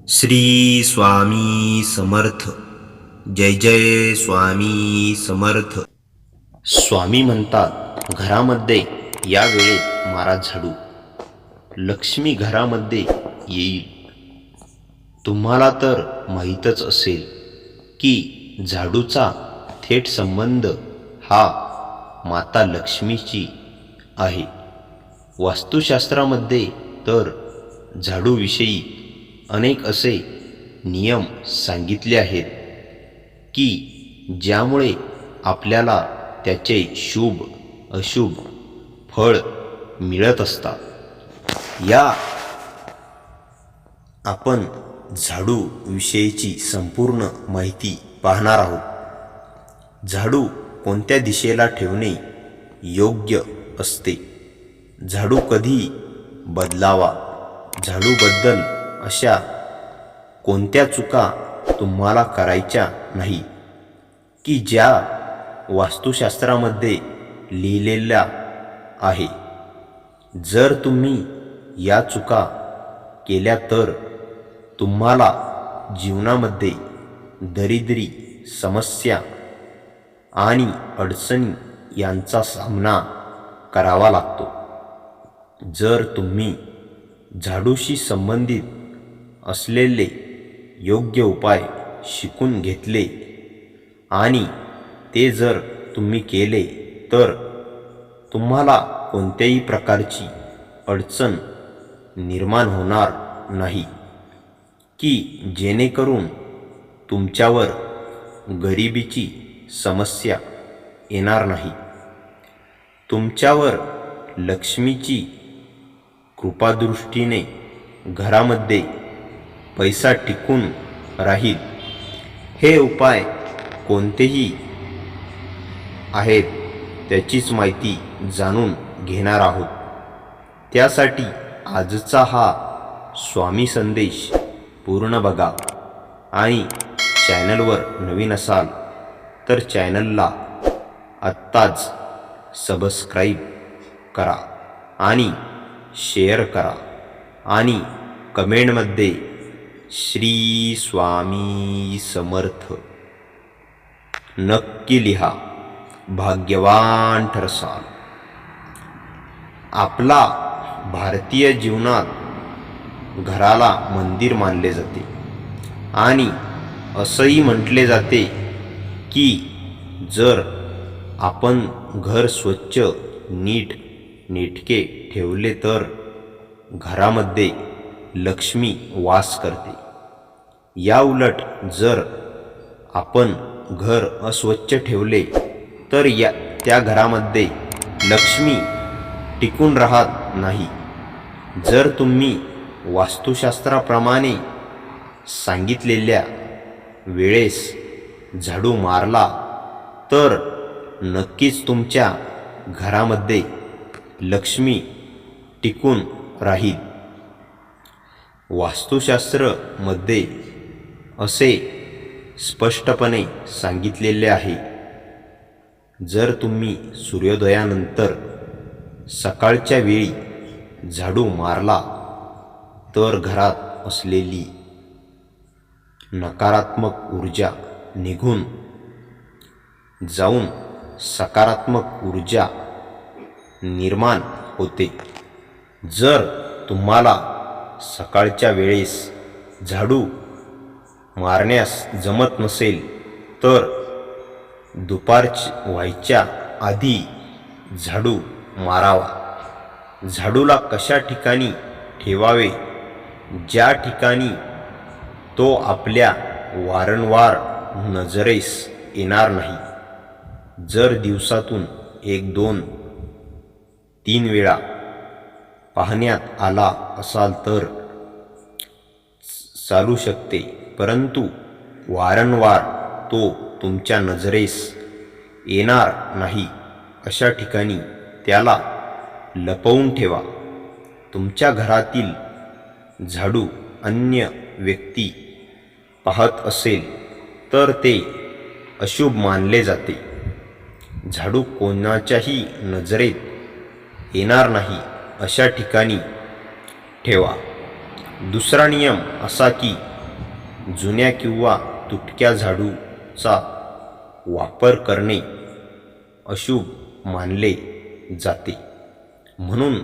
श्री स्वामी समर्थ. जय जय स्वामी समर्थ. स्वामी म्हणतात, घरामध्ये या वेळेत मारा झाडू, लक्ष्मी घरामध्ये येईल. तुम्हाला तर माहीतच असेल की झाडूचा थेट संबंध हा माता लक्ष्मीची आहे. वास्तुशास्त्रामध्ये तर झाडूविषयी अनेक असे नियम सांगितले आहेत की ज्यामुळे आपल्याला त्याचे शुभ अशुभ फळ मिळत असतात. या आपण झाडू विषयीची संपूर्ण माहिती पाहणार आहोत. झाडू कोणत्या दिशेला ठेवणे योग्य असते, झाडू कधी बदलावा, झाडूबद्दल अशा कोणत्या चुका तुम्हाला करायच्या नाही की ज्या वास्तुशास्त्रामध्ये लिहिलेल्या आहे. जर तुम्ही या चुका केल्या तर तुम्हाला जीवनामध्ये दरिद्री, समस्या आणि अडचणी यांचा सामना करावा लागतो. जर तुम्ही झाडूशी संबंधित असलेले योग्य उपाय शिकून घेतले आणि ते जर तुम्ही केले तर तुम्हाला कोणत्याही प्रकारची अडचण निर्माण होणार नाही की जेणेकरून तुमच्यावर गरिबीची समस्या येणार नाही. तुमच्यावर लक्ष्मीची कृपादृष्टीने घरामध्ये पैसा टिकून राहील. हे उपाय कोणतेही आहेत त्याचीच माहिती जाणून घेणार आहोत. त्यासाठी आजचा हा स्वामी संदेश पूर्ण बघा आणि चॅनलवर नवीन असाल तर चॅनलला आत्ताच सबस्क्राईब करा आणि शेअर करा आणि कमेंटमध्ये श्री स्वामी समर्थ नक्की लिहा, भाग्यवान ठरसाल. आपला भारतीय जीवनात घराला मंदिर मानले जाते आणि असंही म्हटले जाते की जर आपण घर स्वच्छ नीट नेटके ठेवले तर घरामध्ये लक्ष्मी वास करते. या उलट जर आपण घर अस्वच्छ ठेवले तर त्या घरामध्ये लक्ष्मी टिकून राहत नाही. जर तुम्ही वास्तुशास्त्राप्रमाणे सांगितलेल्या वेळेस झाडू मारला तर नक्कीच तुमच्या घरामध्ये लक्ष्मी टिकून राहील. वास्तुशास्त्रामध्ये असे स्पष्टपणे सांगितलेले आहे, जर तुम्ही सूर्योदयानंतर सकाळच्या वेळी झाडू मारला तर घरात असलेली नकारात्मक ऊर्जा निघून जाऊन सकारात्मक ऊर्जा निर्माण होते. जर तुम्हाला सकाळच्या वेळेस झाडू मारण्यास जमत नसेल तर दुपारच्या व्हायच्या आधी झाडू मारावा. झाडूला कशा ठिकाणी ठेवावे, ज्या ठिकाणी तो आपल्या वारंवार नजरेस येणार नाही. जर दिवसातून 1, 2, 3 वेळा पाहण्यात आला असाल तर चालू शकते, परंतु वारंवार तो तुमच्या नजरेस येणार नाही अशा ठिकाणी त्याला लपवून ठेवा. तुमच्या घरातील झाडू अन्य व्यक्ती पाहत असेल तर ते अशुभ मानले जाते. झाडू कोणाच्याही नजरेत येणार नाही अशा ठिकाणी ठेवा. दुसरा नियम असा की जुन्या किंवा तुटक्या झाडूचा वापर करणे अशुभ मानले जाते. म्हणून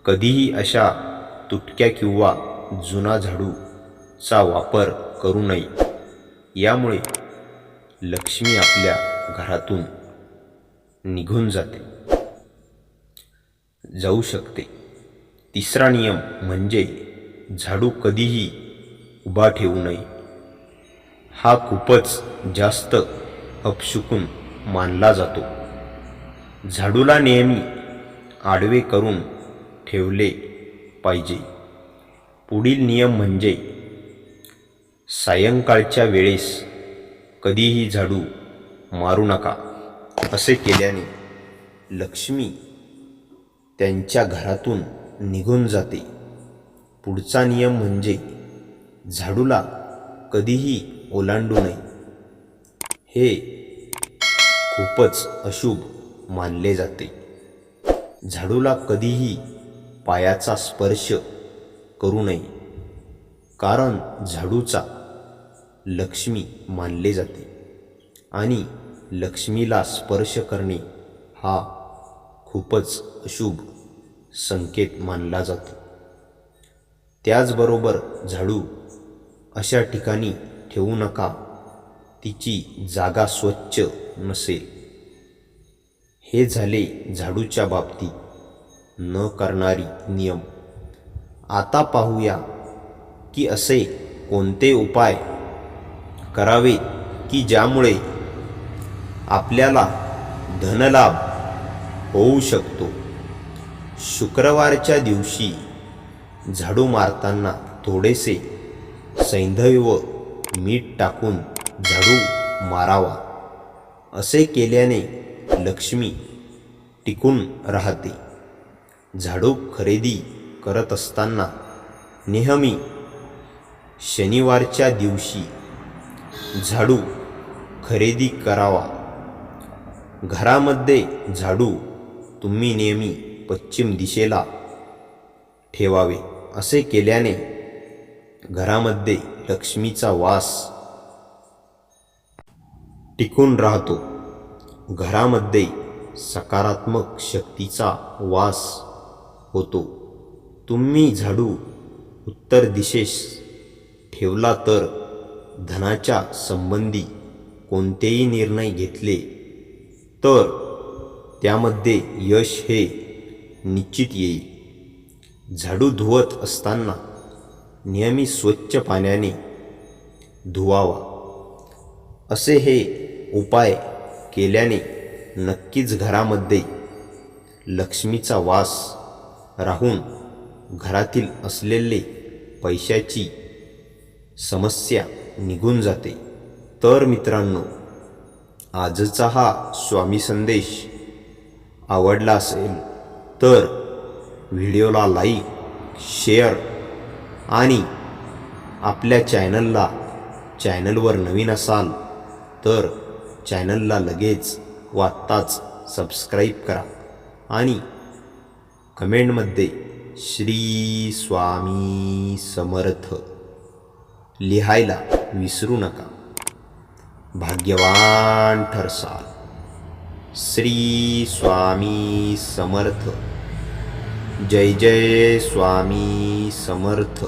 कधीही अशा तुटक्या किंवा जुना झाडूचा वापर करू नये. यामुळे लक्ष्मी आपल्या घरातून निघून जाऊ शकते. तिसरा नियम म्हणजे झाडू कधीही उभा ठेवू नये. हा खूपच जास्त अपशकुन मानला जातो. झाडूला नेहमी आडवे करून ठेवले पाहिजे. पुढील नियम म्हणजे सायंकाळच्या वेळेस कधीही झाडू मारू नका. असे केल्याने लक्ष्मी त्यांच्या घरातून निघून जाते. पुढचा नियम म्हणजे झाडूला कधीही ओलांडू नये. हे खूपच अशुभ मानले जाते. झाडूला कधीही पायाचा स्पर्श करू नये, कारण झाडूचा लक्ष्मी मानले जाते आणि लक्ष्मीला स्पर्श करणे हा खूपच अशुभ संकेत मानला जातो. त्याचबरोबर झाडू अशा ठिकाणी ठेवू नका तिची जागा स्वच्छ नसेल. हे झाले झाडूच्या बाबतीत न करणारी नियम. आता पाहूया की असे कोणते उपाय करावे की ज्यामुळे आपल्याला धनलाभ होऊ शकतो. शुक्रवारच्या दिवशी झाडू मारताना थोडेसे सैंधव व मीठ टाकून झाडू मारावा. असे केल्याने लक्ष्मी टिकून राहते. झाडू खरेदी करत असताना नेहमी शनिवारच्या दिवशी झाडू खरेदी करावा. घरामध्ये झाडू तुम्ही नेहमी पश्चिम दिशेला ठेवावे. असे केल्याने घरामध्ये लक्ष्मीचा वास टिकून राहतो. घरामध्ये सकारात्मक शक्तीचा वास होतो. तुम्ही झाडू उत्तर दिशेस ठेवला तर धनाच्या संबंधी कोणतेही निर्णय घेतले तर त्यामध्ये यश हे निश्चित येईल. झाडू धुवत असताना नेहमी स्वच्छ पाण्याने धुवावा. असे हे उपाय केल्याने नक्कीच घरामध्ये लक्ष्मीचा वास राहून घरातील असलेले पैशाची समस्या निघून जाते. तर मित्रांनो, आजचा हा स्वामी संदेश आवडला असेल तर व्हिडिओला लाईक, शेअर आणि आपल्या चॅनलवर नवीन असाल तर चॅनलला लगेच व आत्ताच सबस्क्राईब करा आणि कमेंटमध्ये श्री स्वामी समर्थ लिहायला विसरू नका. भाग्यवान ठरसाल. श्री स्वामी समर्थ. जय जय स्वामी समर्थ.